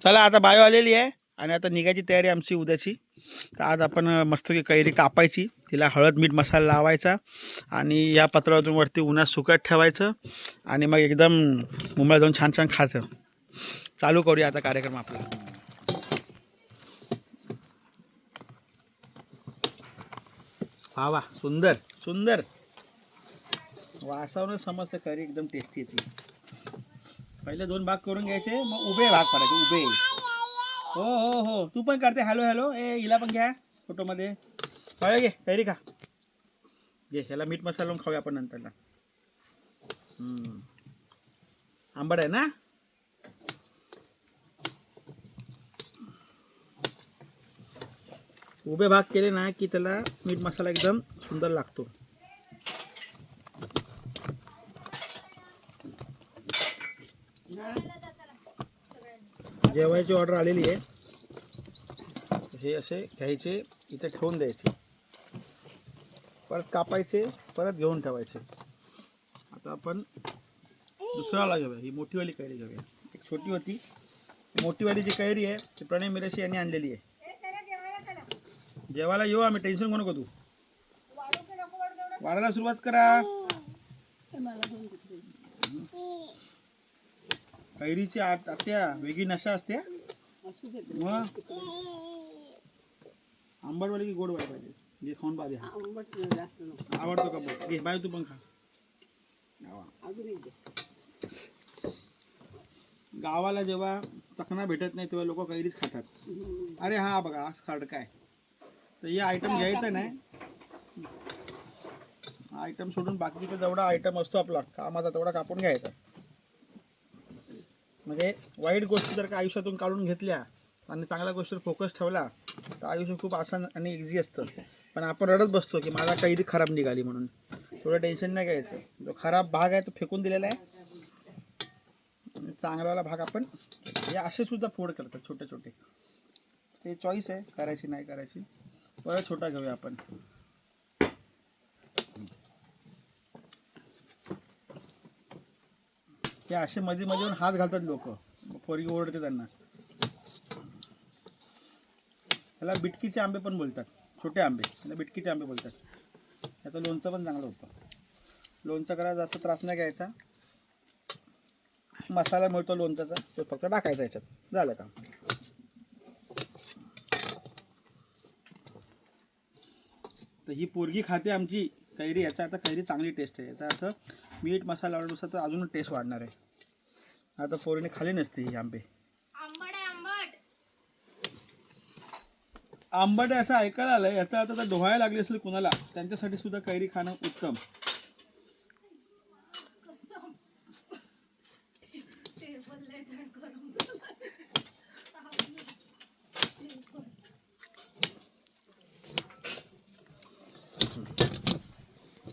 चला आता बायो आलेली आहे आणि आता निघायची तयारी आमची उद्याची. तर आज आपण मस्तपैकी कैरी कापायची, तिला हळद मीठ मसाला लावायचा आणि या पत्रावरून वरती उन्हात सुकत ठेवायचं आणि मग एकदम मुंबईला जाऊन छान छान खायचं. चालू करूया आता कार्यक्रम आपला. वा वा, सुंदर सुंदर वासावरून समजतं कैरी एकदम टेस्टी येते. पहिले 2 भाग करून घ्यायचे, मग उभे भाग करायचे उभे. हो हो हो, तू पण करते. हॅलो हॅलो, ए हिला पण घ्या फोटोमध्ये. काय घे कैरी खा, घे. ह्याला मीठ मसाला लावून खाऊया आपण नंतरला. आंबट आहे ना. उभे भाग केले ना की त्याला मीठ मसाला एकदम सुंदर लागतो. जेवायची ऑर्डर आलेली आहे. हे असे घ्यायचे, इथे ठेवून द्यायचे, परत कापायचे, परत घेऊन ठेवायचे. आता आपण दुसऱ्याला घेऊया. ही मोठीवाली कैरी घेऊया. एक छोटी होती, मोठीवाली जी कैरी आहे ती प्रणय मिराशी यांनी आणलेली आहे. जेवायला येऊ आम्ही, टेन्शन कोण नको तू. वाढायला सुरुवात करा. कैरीची आत्या वेगळी नशा असते. मग आंबटवाली की गोड व्हायला पाहिजे. जे खाऊन पाहिजे. आवडतो का बघ. घे बाय, तू पण खा. गावाला जेव्हा चकना भेटत नाही तेव्हा लोक कैरीच खातात. अरे हा बघा, आज खडका आहे. तर हे आयटम घ्यायचं नाही. हा आयटम सोडून बाकीचा जेवढा आयटम असतो आपला कामाचा तेवढा कापून घ्यायचा. म्हणजे वाईट गोष्टी जर का आयुष्यातून काढून घेतल्या आणि चांगल्या गोष्टीवर फोकस ठेवला तर आयुष्य खूप आसान आणि इझी असतं. पण आपण रडत बसतो की माझा कैरी खराब निघाली म्हणून. थोडं टेन्शन नाही घ्यायचं. जो खराब भाग आहे तो फेकून दिलेला आहे आणि चांगलावाला भाग आपण हे असे सुद्धा फोड करतात छोटे छोटे. ते चॉईस आहे, करायची नाही करायची. परत छोटा घेऊया आपण. हे असे मध्ये मध्ये येऊन हात घालतात लोक, पोरगी ओरडते त्यांना. त्याला बिटकीचे आंबे पण बोलतात, छोटे आंबे. त्याला बिटकीचे आंबे बोलतात. त्याचं लोणचं पण चांगलं होतं. लोणचं करायला जास्त त्रास नाही घ्यायचा. मसाला मिळतो लोणच्याचा, तो फक्त टाकायचा याच्यात, झालं का. तर ही पोरगी खाते आमची कैरी, याचा अर्थ कैरी चांगली टेस्ट आहे. याचा अर्थ मीठ मसाला लावण्यानुसार तर अजून टेस्ट वाढणार आहे. आता पोरीने खाली नसते ही आंबे. आंबट आहे असं ऐकायला आलंय. याचा अर्थ तर डोहायला लागली असेल कुणाला, त्यांच्यासाठी सुद्धा कैरी खाणं उत्तम.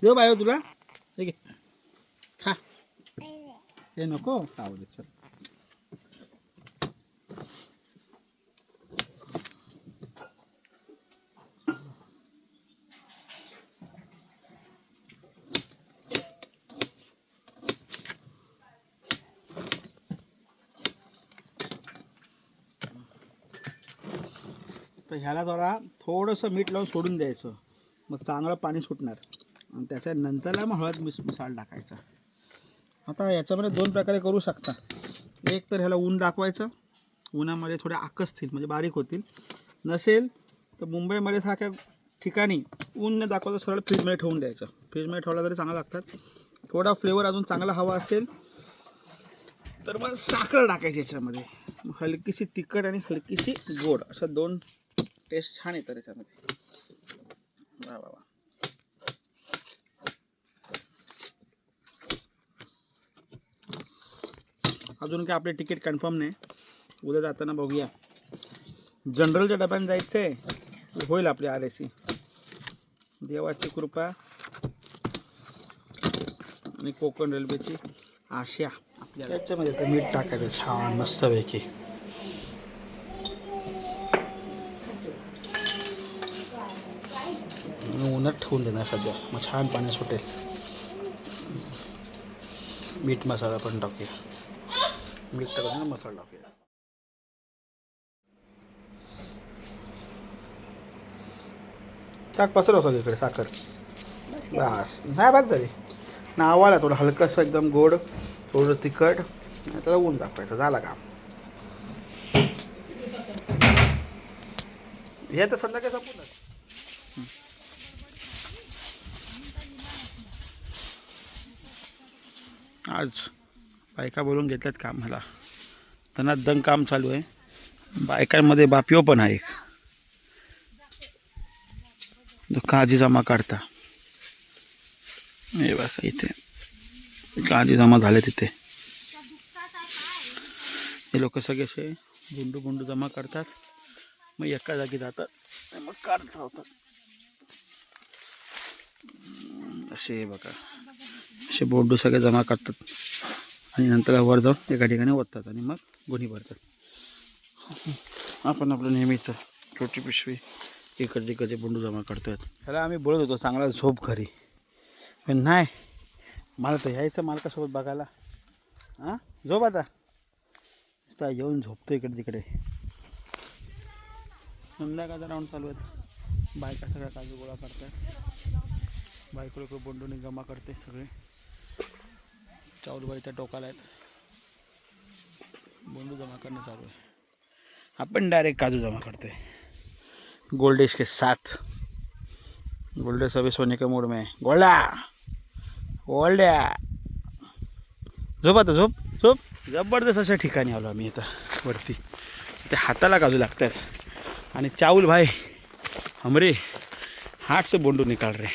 देऊ बायो तुला, ठीक आहे खा. हे नको खाऊ दे. चल तर ह्याला जरा थोडंसं मीठ लावून सोडून द्यायचं. मग चांगलं पाणी सुटणार आणि त्याच्यानंतरला मग हळद मसाला टाकायचा. आता याच्यामध्ये 2 प्रकारे करू शकता. एक तर ह्याला ऊन दाखवायचं, उन्हामध्ये थोड्या आकसतील म्हणजे बारीक होतील. नसेल तर मुंबईमध्ये सारख्या ठिकाणी ऊन न दाखवता सरळ फ्रीजमध्ये ठेवून द्यायचं. फ्रीजमध्ये ठेवला तरी चांगला लागतात. थोडा फ्लेवर अजून चांगला हवा असेल तर मग साखर टाकायची याच्यामध्ये. हलकीशी तिखट आणि हलकीशी गोड, अशा 2 टेस्ट छान येतात याच्यामध्ये. वा वा वा. अजून काय आपले तिकीट कन्फर्म नाही. उद्या जाताना बघूया. जनरलच्या डब्याने जायचं आहे, होईल आपली RAC. देवाची कृपा आणि कोकण रेल्वेची आशा आपल्याला. त्याच्यामध्ये तर मीठ टाकायचं छान मस्तपैकी. उन्हात ठेवून देणार सध्या, मग छान पाणी सुटेल. मीठ मसाला पण टाकूया. मीठ टाकून मसाला टाकूया. टाक पसरव सगळीकडे साखर. बस नाही बस झाली. नावाला थोडं हलकंसं एकदम गोड, थोडं तिखट, त्याला ऊन दाखवायचं, झाला काम. हे तर संध्याकाळी संपून जातं. आज बायका बोलून घेतल्यात कामाला. धनाधन काम चालू आहे. बायकांमध्ये बापिओ पण आहे. जो काळजी जमा काढता, हे बघा इथे काळजी जमा झाले तिथे. हे लोक सगळे असे गुंडू गुंडू जमा करतात, मग एका जागी जातात, मग काढत राहतात. असे बघा, असे बोंडू सगळे जमा करतात आणि नंतर वर जाऊन एका ठिकाणी ओततात आणि मग गुन्ही भरतात. आपण आपलं नेहमीचं छोटी पिशवी इकडचे तिकडचे बोंडू जमा करतोय. त्याला आम्ही बोलत होतो चांगला झोप घरी, पण नाही, मला तर यायचं मालकासोबत बघायला. हां झोप आता येऊन झोपतो इकडे तिकडे. संध्याकाळचा राऊंड चालू आहेत. बायका सगळ्या काजू गोळा करतात. बायको लोक बोंडूने जमा करते सगळे. चावलबाई त्या टोकाला आहेत. बोंडू जमा करणं चालू आहे. आपण डायरेक्ट काजू जमा करते गोल्डेश के साथ. गोल्डेश अभी सोने के मूड में. गोल्डा गोल्ड्या झोप आता, झोप झोप. जबरदस्त अशा ठिकाणी आलो आम्ही आता वरती. ते हाताला काजू लागतात आणि चावल भाई हमरे हाथ से बोंडू निकाल रहे.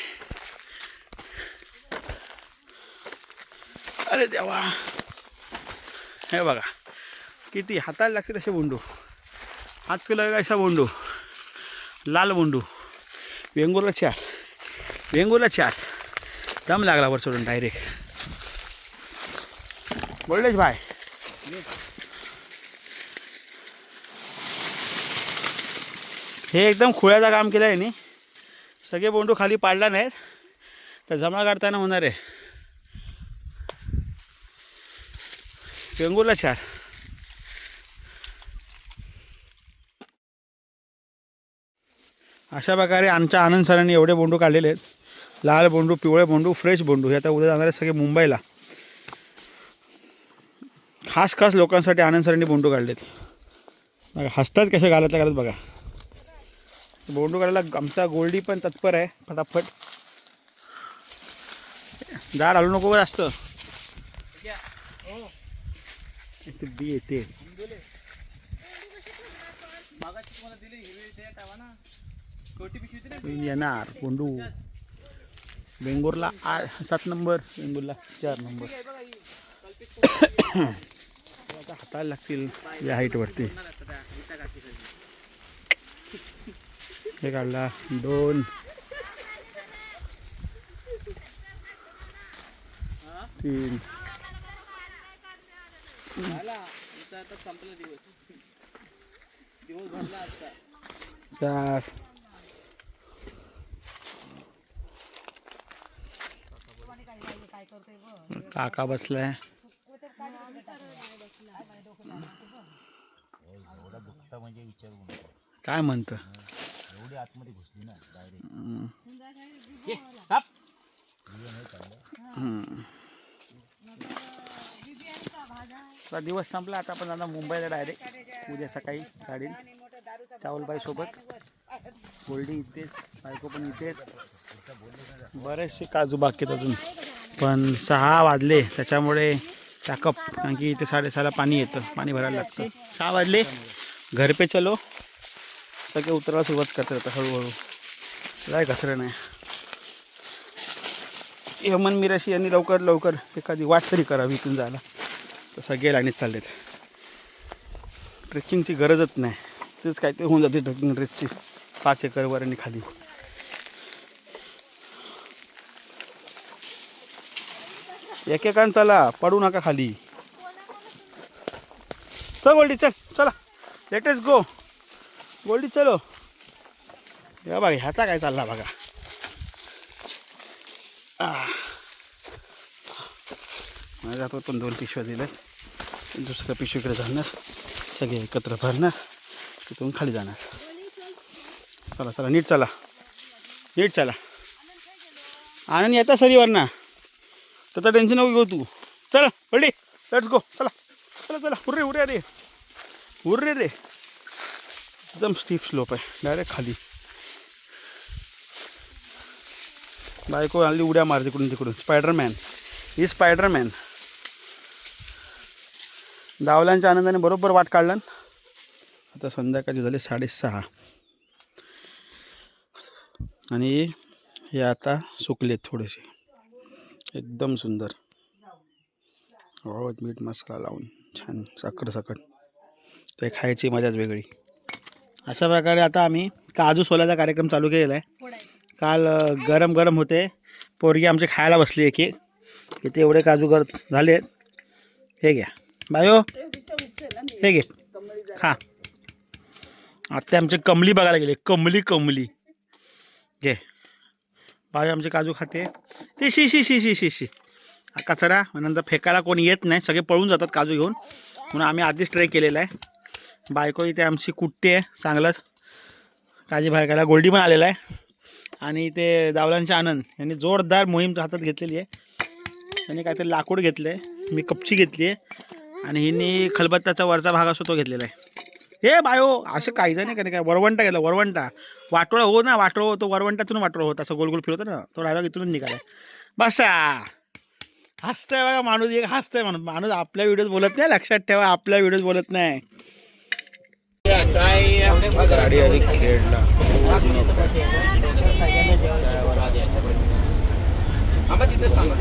अरे देवा, हे बघा किती हाताला लागते तसे बोंडू. 5 किलो ऐसा बोंडू, लाल बोंडू. वेंगुर्ला 4, वेंगुर्ला 4. दम लागला वर सोडून डायरेक्ट. बोललेच भाई, हे एकदम खुळ्याचा काम केलं आहे नी. सगळे बोंडू खाली पाडला नाहीत तर जमा करताना होणार आहे. वेंगुर्ला 4. अशा प्रकारे आमच्या आनंद सरांनी एवढे बोंडू काढलेले आहेत. लाल बोंडू, पिवळे बोंडू, फ्रेश बोंडू. हे आता उद्या जाणार आहे सगळे मुंबईला. खास खास लोकांसाठी आनंद सरांनी बोंडू काढलेत. बघा हसतात कशा घालत घालत बघा. बोंडू काढायला आमचा गोल्डी पण तत्पर आहे. फटाफट झाड हलू नको जास्त. बी येते येणार बोंडू. Vengurla 7 number, Vengurla 4 number. आता हाताला लागतील या हाईटवरती. हे काढला 2, 3, 4. काका बसलाय. काय म्हणतं, एवढी आतमध्ये घुसली ना डायरेक्ट. दिवस संपला. आता आपण जाणार मुंबईला डायरेक्ट. उद्या सकाळी गाडीन चावलबाई सोबत. गोल्डी इथेच, बायको पण इथेच. बरेचसे काजू बाकी आहेत अजून, पण 6 वाजले त्याच्यामुळे पॅकअप. कारण की इथे 6:30ला पाणी येतं, पाणी भरायला लागतं. 6 वाजले, घर पे चलो. सगळे उतरायला सुरुवात करतात आता हळूहळू. काय घसरं नाही. हेमंत मिराशी यांनी लवकर लवकर एखादी वाट तरी करावी इथून जायला. तर सगळे लाईनीत चाललेत. ट्रेकिंगची गरजच नाही, तेच काय ते होऊन जाते ट्रेकिंग ड्रेसची. 5 एकरवर आणि खाली. एकेकान चला, पडू नका खाली. चल गोल्डी चल, चला लेटेस गो. गोल्डी चलो. या बघा ह्याचा काय चालला बघा. माझ्या हातात पण 2 पिशव्या दिल्या. दुसऱ्या पिशवीकडे जाणार, सगळे एकत्र भरणार, तिथून खाली जाणार. चला चला नीट चला. नीट चला. आनंद येता सरीवर ना, त्याचं टेन्शन नको घेऊ तू. चला पडली, लेट्स गो. चला चला चला. उर्रे उर्रे रे, उर्रे रे. एकदम स्टीफ स्लोप आहे, डायरेक्ट खाली. बायको आली उड्या मार तिकडून तिकडून. स्पायडरमॅन ही स्पायडरमॅन. दावल्यांच्या आनंदाने बरोबर वाट काढला. आता संध्याकाळची झाले 6:30 आणि हे आता सुकलेत थोडेसे, एकदम सुंदर. हळद मीठ मसाला लावून छान साखर सकट, ते खायची मजाच वेगळी. अशा प्रकारे आता आम्ही काजू सोलायचा कार्यक्रम चालू केलेला आहे. काल गरम गरम होते, पोरगी आमचे खायला बसली एक एक. इथे एवढे काजू झालेत. हे घ्या बायो, हे घे खा. आता आमचे कमली बघायला गेले, कमली कमली. घे बायो आमचे काजू खाते. ते शी शी शी शी शी शी कचरा. नंतर फेकायला कोणी येत नाही, सगळे पळून जातात काजू घेऊन, म्हणून आम्ही आधीच ट्राय केलेला आहे. बायको इथे आमची कुट्टी आहे चांगलंच. काजी भायकायला गोल्डी पण आलेला आहे. आणि ते दावलांचे आनंद यांनी जोरदार मोहीम हातात घेतलेली आहे. त्यांनी काहीतरी लाकूड घेतलं आहे, मी कपची घेतली आहे, आणि हिनी खलबत्त्याचा वरचा भाग असतो तो घेतलेला आहे. हे बायो असं काहीच नाही का, काय वरवंटा गेला, वरवंटा. वाटोळा हो ना, वाटोळा हो, तो वरवंटातून वाटोळा होत असं गोल गोल फिरवतो ना, तो डायलॉग इथूनच निघाला. बसा हसतंय बघा माणूस, एक हसतंय माणूस. माणूस आपल्या व्हिडिओत बोलत नाही, लक्षात ठेवा, आपल्या व्हिडिओत बोलत नाही. गाडी आली खेळला. तिथेच थांबा.